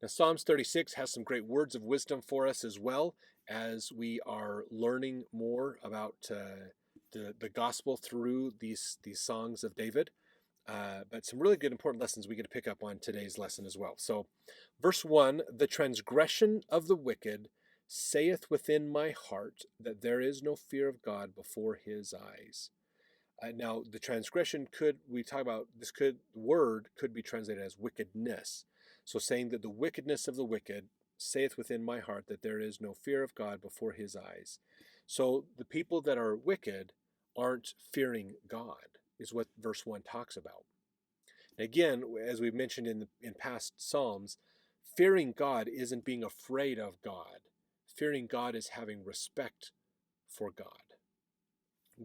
Now, Psalms 36 has some great words of wisdom for us as well as we are learning more about the gospel through these songs of David. But some really good, important lessons we get to pick up on today's lesson as well. So, verse 1, the transgression of the wicked saith within my heart that there is no fear of God before his eyes. Now, the transgression we talk about, word could be translated as wickedness. So, saying that the wickedness of the wicked saith within my heart that there is no fear of God before his eyes. So, the people that are wicked aren't fearing God, is what verse 1 talks about. And again, as we've mentioned in past Psalms, fearing God isn't being afraid of God. Fearing God is having respect for God,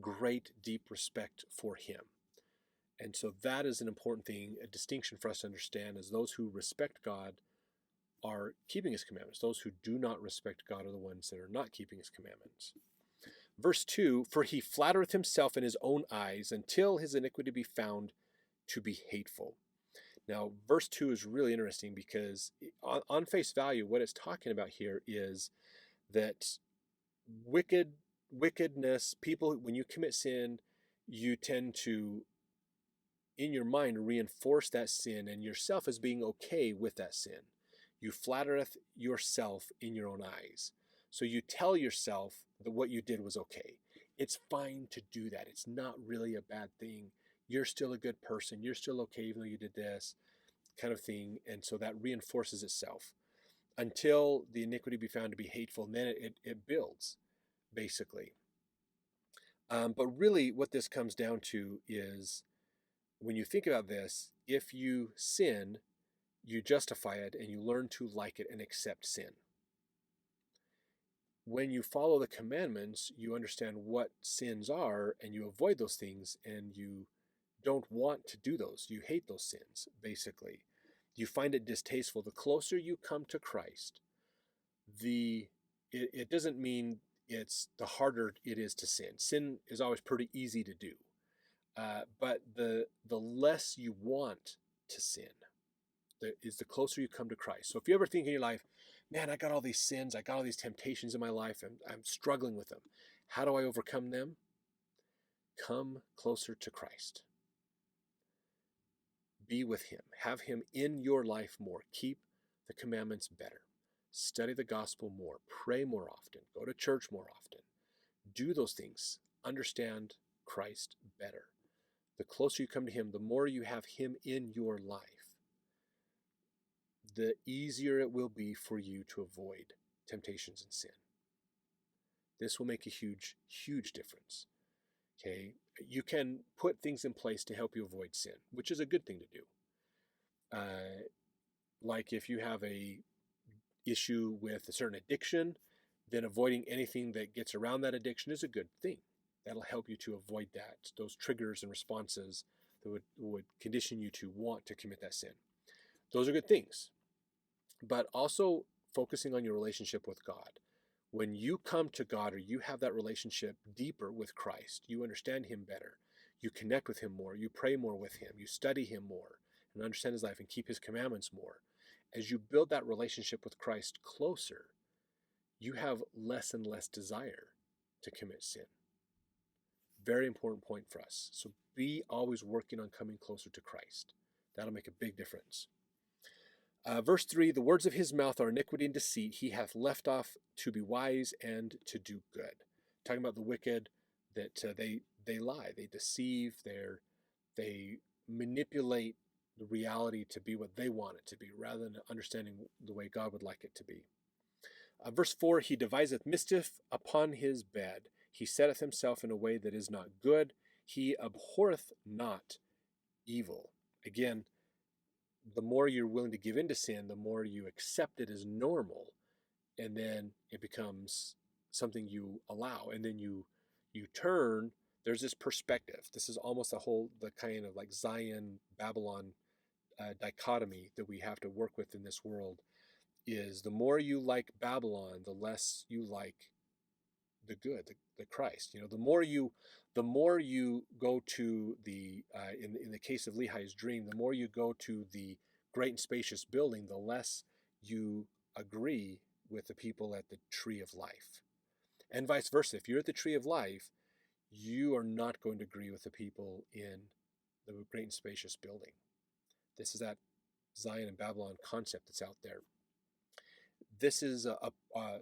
great, deep respect for him. And so that is an important thing, a distinction for us to understand, as those who respect God are keeping his commandments. Those who do not respect God are the ones that are not keeping his commandments. Verse 2, for he flattereth himself in his own eyes until his iniquity be found to be hateful. Now, verse 2 is really interesting because on face value, what it's talking about here is that wickedness, people, when you commit sin, you tend to, in your mind, reinforce that sin and yourself as being okay with that sin. You flattereth yourself in your own eyes. So you tell yourself that what you did was okay. It's fine to do that. It's not really a bad thing. You're still a good person. You're still okay even though you did this kind of thing. And so that reinforces itself until the iniquity be found to be hateful. And then it builds, basically. But really what this comes down to is, when you think about this, if you sin, you justify it and you learn to like it and accept sin. When you follow the commandments, you understand what sins are and you avoid those things and you don't want to do those. You hate those sins, basically. You find it distasteful. The closer you come to Christ, it doesn't mean it's the harder it is to sin. Sin is always pretty easy to do. But the less you want to sin is the closer you come to Christ. So if you ever think in your life, man, I got all these sins, I got all these temptations in my life, and I'm struggling with them. How do I overcome them? Come closer to Christ. Be with him. Have him in your life more. Keep the commandments better. Study the gospel more. Pray more often. Go to church more often. Do those things. Understand Christ better. The closer you come to him, the more you have him in your life, the easier it will be for you to avoid temptations and sin. This will make a huge, huge difference. Okay, you can put things in place to help you avoid sin, which is a good thing to do. Like if you have a issue with a certain addiction, then avoiding anything that gets around that addiction is a good thing. That'll help you to avoid those triggers and responses that would condition you to want to commit that sin. Those are good things. But also focusing on your relationship with God. When you come to God, or you have that relationship deeper with Christ, you understand him better, you connect with him more, you pray more with him, you study him more, and understand his life and keep his commandments more. As you build that relationship with Christ closer, you have less and less desire to commit sin. Very important point for us. So be always working on coming closer to Christ. That'll make a big difference. Verse 3, the words of his mouth are iniquity and deceit. He hath left off to be wise and to do good. Talking about the wicked, that they lie, they deceive, they manipulate the reality to be what they want it to be, rather than understanding the way God would like it to be. Verse 4, he deviseth mischief upon his bed. He setteth himself in a way that is not good. He abhorreth not evil. Again, the more you're willing to give in to sin, the more you accept it as normal, and then it becomes something you allow, and then you turn. There's this perspective. This is almost the kind of like Zion Babylon dichotomy that we have to work with in this world. Is the more you like Babylon, the less you like the good, the Christ. The more you go to the in the case of Lehi's dream, the more you go to the great and spacious building, the less you agree with the people at the tree of life. And vice versa. If you're at the tree of life, you are not going to agree with the people in the great and spacious building. This is that Zion and Babylon concept that's out there. This is a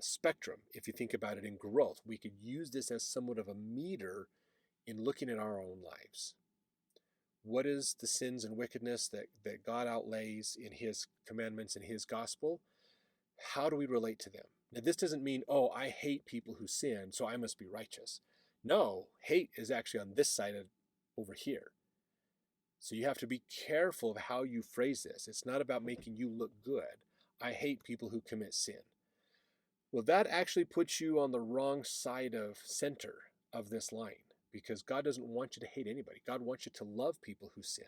spectrum, if you think about it in growth. We could use this as somewhat of a meter in looking at our own lives. What is the sins and wickedness that God outlays in his commandments and his gospel? How do we relate to them? Now, this doesn't mean, oh, I hate people who sin, so I must be righteous. No, hate is actually on this side of over here. So you have to be careful of how you phrase this. It's not about making you look good. I hate people who commit sin. Well, that actually puts you on the wrong side of center of this line, because God doesn't want you to hate anybody. God wants you to love people who sin.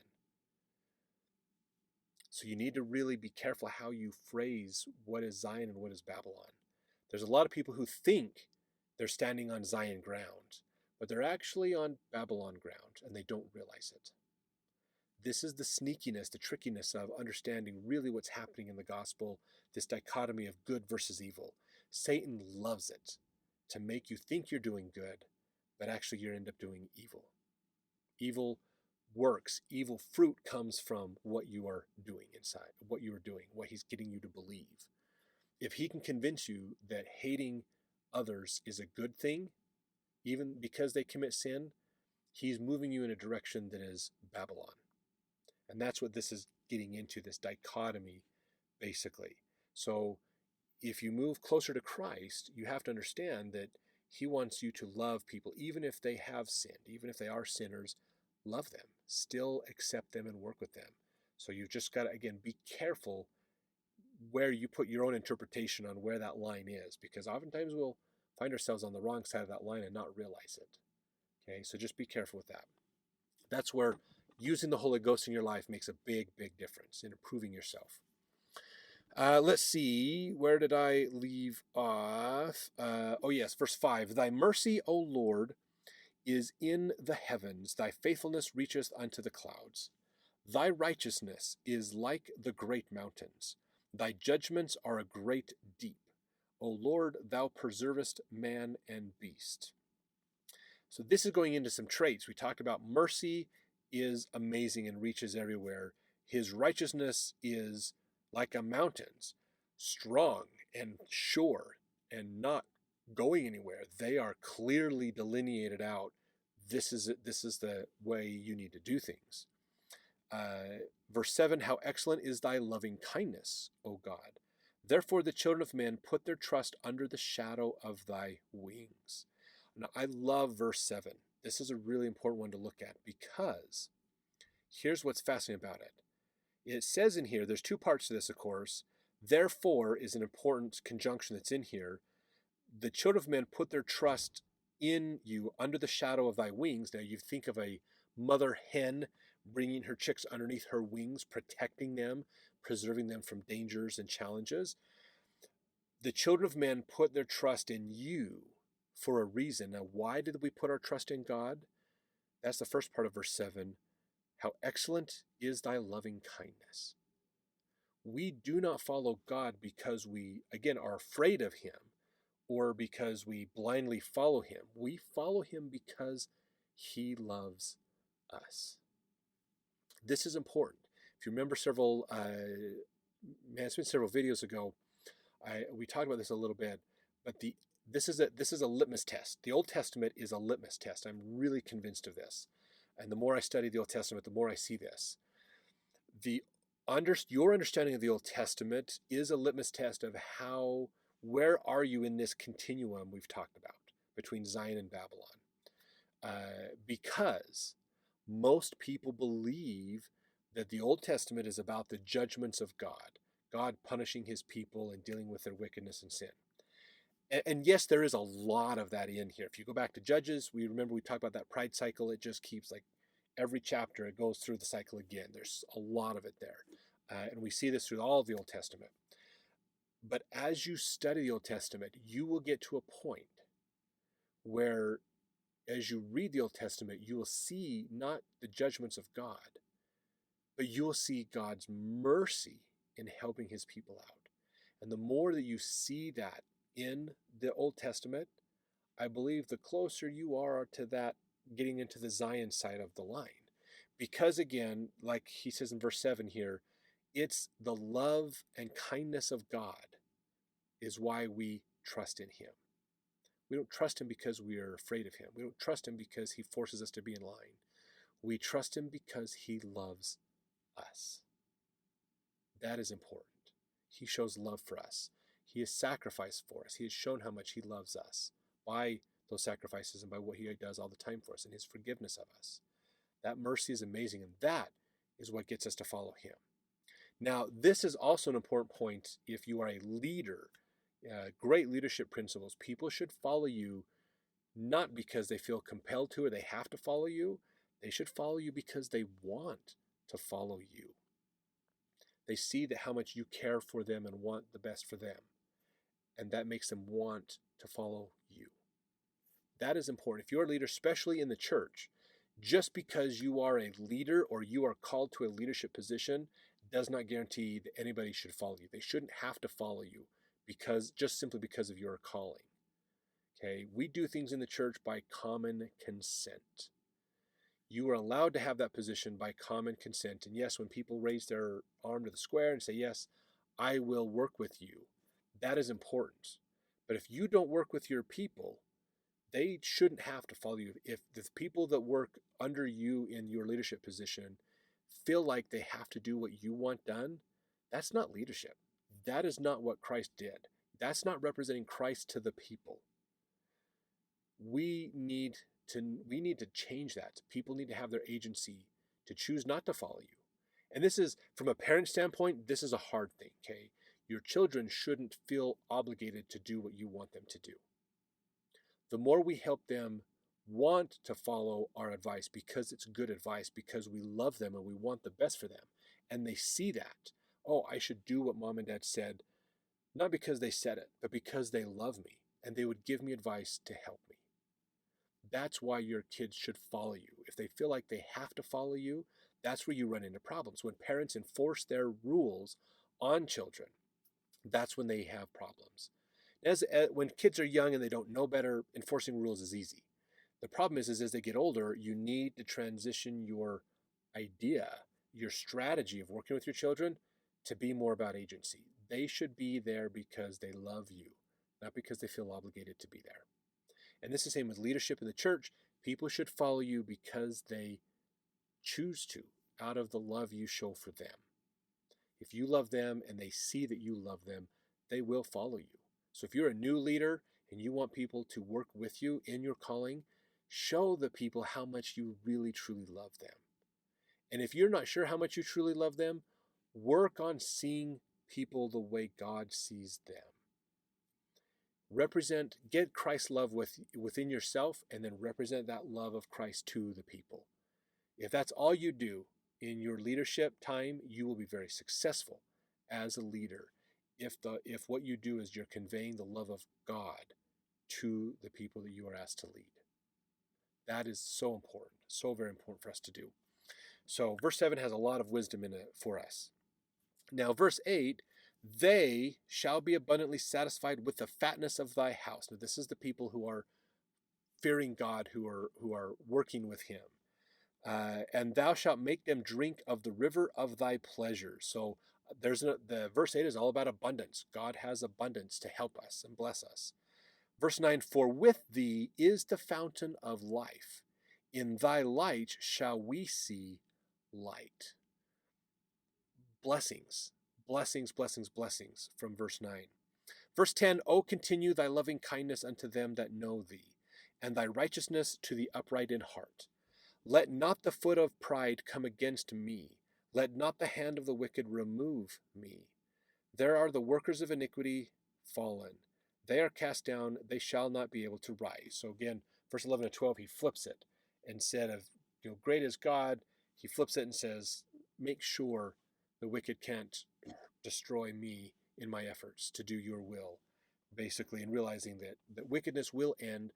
So you need to really be careful how you phrase what is Zion and what is Babylon. There's a lot of people who think they're standing on Zion ground, but they're actually on Babylon ground, and they don't realize it. This is the sneakiness, the trickiness of understanding really what's happening in the gospel, this dichotomy of good versus evil. Satan loves it to make you think you're doing good, but actually you end up doing evil. Evil works, evil fruit comes from what you are doing inside, what you are doing, what he's getting you to believe. If he can convince you that hating others is a good thing, even because they commit sin, he's moving you in a direction that is Babylon. And that's what this is getting into, this dichotomy, basically. So if you move closer to Christ, you have to understand that he wants you to love people, even if they have sinned, even if they are sinners, love them, still accept them and work with them. So you've just got to, again, be careful where you put your own interpretation on where that line is, because oftentimes we'll find ourselves on the wrong side of that line and not realize it. Okay, so just be careful with that. That's where using the Holy Ghost in your life makes a big, big difference in improving yourself. Let's see, where did I leave off? Oh yes, verse 5. Thy mercy, O Lord, is in the heavens. Thy faithfulness reacheth unto the clouds. Thy righteousness is like the great mountains. Thy judgments are a great deep. O Lord, thou preservest man and beast. So this is going into some traits. We talked about mercy is amazing and reaches everywhere. His righteousness is like a mountains, strong and sure and not going anywhere. They are clearly delineated out. This is the way you need to do things. Verse 7, how excellent is thy loving kindness, O God. Therefore the children of men put their trust under the shadow of thy wings. Now, I love verse 7. This is a really important one to look at, because here's what's fascinating about it. It says in here, there's two parts to this, of course. Therefore is an important conjunction that's in here. The children of men put their trust in you under the shadow of thy wings. Now you think of a mother hen bringing her chicks underneath her wings, protecting them, preserving them from dangers and challenges. The children of men put their trust in you for a reason. Now, why did we put our trust in God? That's the first part of verse 7. How excellent is thy loving kindness. We do not follow God because we, again, are afraid of him or because we blindly follow him. We follow him because he loves us. This is important. If you remember it's been several videos ago, we talked about this a little bit, but this is a litmus test. The Old Testament is a litmus test. I'm really convinced of this. And the more I study the Old Testament, the more I see this. Your understanding of the Old Testament is a litmus test of where are you in this continuum we've talked about between Zion and Babylon. Because most people believe that the Old Testament is about the judgments of God, God punishing his people and dealing with their wickedness and sin. And yes, there is a lot of that in here. If you go back to Judges, we talked about that pride cycle. It just keeps, like, every chapter, it goes through the cycle again. There's a lot of it there. And we see this through all of the Old Testament. But as you study the Old Testament, you will get to a point where, as you read the Old Testament, you will see not the judgments of God, but you will see God's mercy in helping his people out. And the more that you see that in the Old Testament, I believe the closer you are to that getting into the Zion side of the line. Because again, like he says in verse 7 here, it's the love and kindness of God is why we trust in him. We don't trust him because we are afraid of him. We don't trust him because he forces us to be in line. We trust him because he loves us. That is important. He shows love for us. He has sacrificed for us. He has shown how much he loves us by those sacrifices and by what he does all the time for us and his forgiveness of us. That mercy is amazing, and that is what gets us to follow him. Now, this is also an important point if you are a leader. Great leadership principles. People should follow you not because they feel compelled to or they have to follow you. They should follow you because they want to follow you. They see that how much you care for them and want the best for them. And that makes them want to follow you. That is important. If you're a leader, especially in the church, just because you are a leader or you are called to a leadership position does not guarantee that anybody should follow you. They shouldn't have to follow you just simply because of your calling. Okay, we do things in the church by common consent. You are allowed to have that position by common consent. And yes, when people raise their arm to the square and say, yes, I will work with you, that is important. But if you don't work with your people, they shouldn't have to follow you. If the people that work under you in your leadership position feel like they have to do what you want done, that's not leadership. That is not what Christ did. That's not representing Christ to the people. We need to change that. People need to have their agency to choose not to follow you. And this is, from a parent standpoint, this is a hard thing, okay? Your children shouldn't feel obligated to do what you want them to do. The more we help them want to follow our advice because it's good advice, because we love them and we want the best for them, and they see that, oh, I should do what mom and dad said, not because they said it, but because they love me and they would give me advice to help me. That's why your kids should follow you. If they feel like they have to follow you, that's where you run into problems. When parents enforce their rules on children, that's when they have problems. When kids are young and they don't know better, enforcing rules is easy. The problem is as they get older, you need to transition your idea, your strategy of working with your children to be more about agency. They should be there because they love you, not because they feel obligated to be there. And this is the same with leadership in the church. People should follow you because they choose to, out of the love you show for them. If you love them and they see that you love them, they will follow you. So if you're a new leader and you want people to work with you in your calling, show the people how much you really truly love them. And if you're not sure how much you truly love them, work on seeing people the way God sees them. Get Christ's love within yourself and then represent that love of Christ to the people. If that's all you do in your leadership time, you will be very successful as a leader. If what you do is you're conveying the love of God to the people that you are asked to lead. That is so important, so very important for us to do. So verse 7 has a lot of wisdom in it for us. Now verse 8, they shall be abundantly satisfied with the fatness of thy house. Now this is the people who are fearing God, who are working with him. And thou shalt make them drink of the river of thy pleasures. So the verse 8 is all about abundance. God has abundance to help us and bless us. Verse 9, for with thee is the fountain of life. In thy light shall we see light. Blessings, blessings, blessings, blessings from verse 9. Verse 10, O continue thy loving kindness unto them that know thee, and thy righteousness to the upright in heart. Let not the foot of pride come against me. Let not the hand of the wicked remove me. There are the workers of iniquity fallen. They are cast down. They shall not be able to rise. So again, verse 11 to 12, he flips it. Instead of, great is God, he flips it and says, make sure the wicked can't destroy me in my efforts to do your will, basically, and realizing that wickedness will end.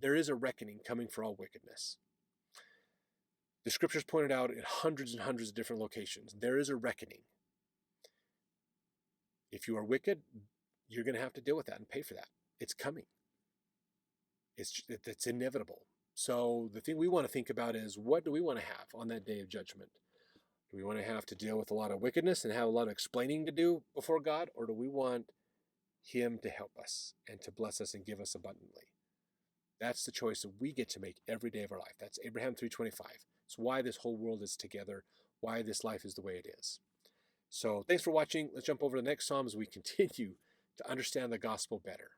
There is a reckoning coming for all wickedness. The scriptures pointed out in hundreds and hundreds of different locations, there is a reckoning. if you are wicked, you're going to have to deal with that and pay for that. It's coming. It's inevitable. So the thing we want to think about is, what do we want to have on that day of judgment? Do we want to have to deal with a lot of wickedness and have a lot of explaining to do before God, or do we want Him to help us and to bless us and give us abundantly? That's the choice that we get to make every day of our life. That's Abraham 3:25. It's why this whole world is together, why this life is the way it is. So thanks for watching. Let's jump over to the next Psalm as we continue to understand the gospel better.